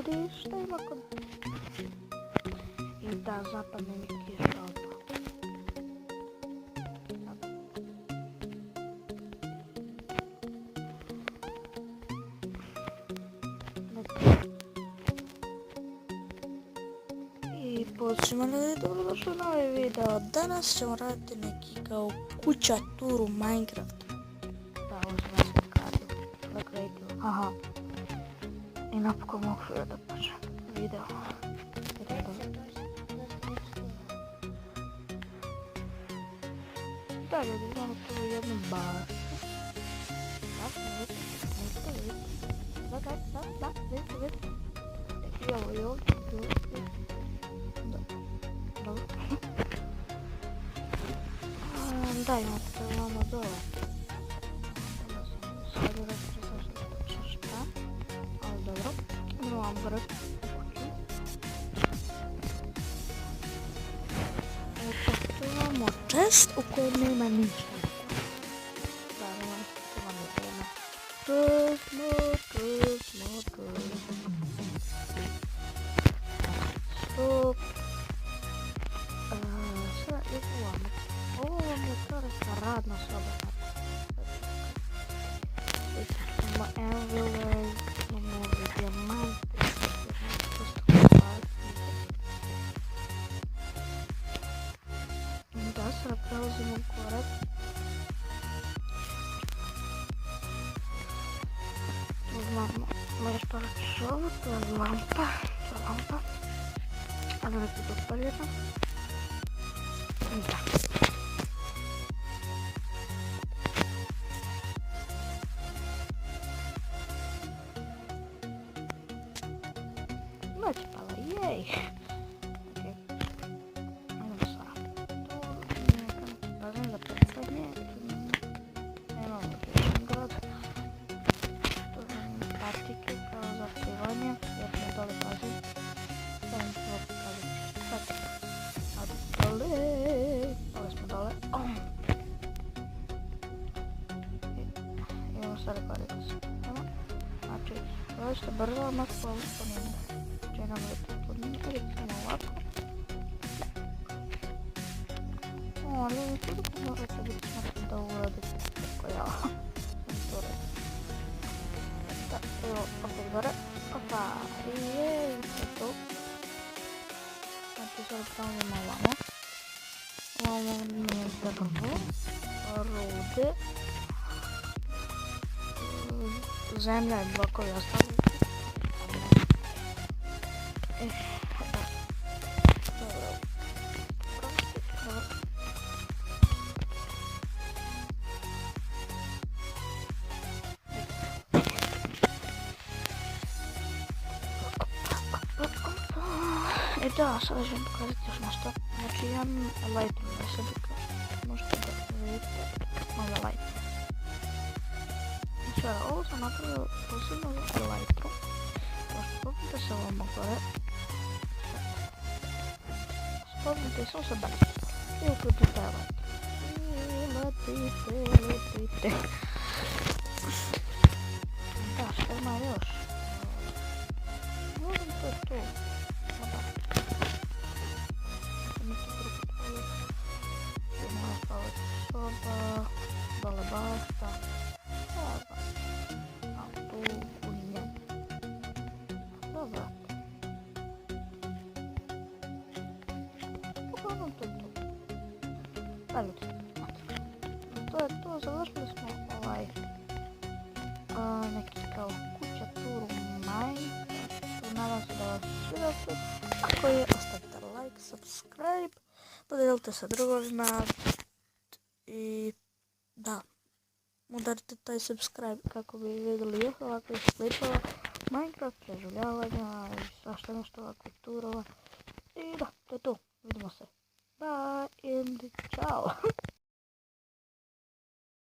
ljudi, šta ima kod... I da, zapadne mi kiša opa. I pozdrav ljudi, dobrodošli u novi video. Danas ćemo raditi neki kao kuća tur u Minecraftu. Da, ovo sam ja sad radio. Recreative, haha. I napokon mogu da počnem video. Da, ljudi, imamo tu jednu baštu. Da, vidite. I ovo i ovdje. Da, imamo dole. Sad je rekao šta, ali dobro. Imam grb u kuću. Tu imamo chest u kojem nema ništa. Da, imamo jedna. Stop. Sada idemo. Ovo vam je to neka radna soba. Imamo envile, imamo ove dijamante. Da, sada prelazimo gore. Uzmamo još par čova, to je lampa. A da ne bude upaljena. Da. Noć pala, jej! Okej. Ajmo sada. Tu neka bazin za predstavnje. Nemamo više grad. Tu imamo patike kao za plivanje, jer mi dole bazin. Sada mi ćemo pokazati patike. A dole smo dole. Idemo sada koriti se. Znači, ovo što brzo, odmah ovo spominje. Znači, nam je to podnijeti, samo ovako. Ali tu morate biti smatno da uradite tako ja. Sam to reći. Da, evo, opet gore. Opa, i je, to. Znači, sada pravimo ovamo. Ovamo imamo drvo, rude, zemlja i blokovi ostali. I da, sada ću vam pokazati još nešto. Znači imam Elytrum da se duka. Možete da vidite malo Elytrum. Znači ovo sam napravio posebno za Elytrum. Spomnite se ovamo gore. Spomnite samo se dalje. I uključite Elytrum. Letite. Da, što ima još? To je to. Soba, dole bašta, a tu kuhinja. Dobro. Uglavnom to je to. Da ljudi, to je to, završili smo neki kao kuća tur u Minecraftu. Nadam se da vas svidjeti. Ako je, ostavite like, subscribe, podijelite sa drugovima. I da, udarite taj subscribe kako bi vidjeli još ovakvih klipova, Minecraft, preživljavanja i svašta nešto ovakvih turova. I da, to je to, vidimo se. Bye and ciao!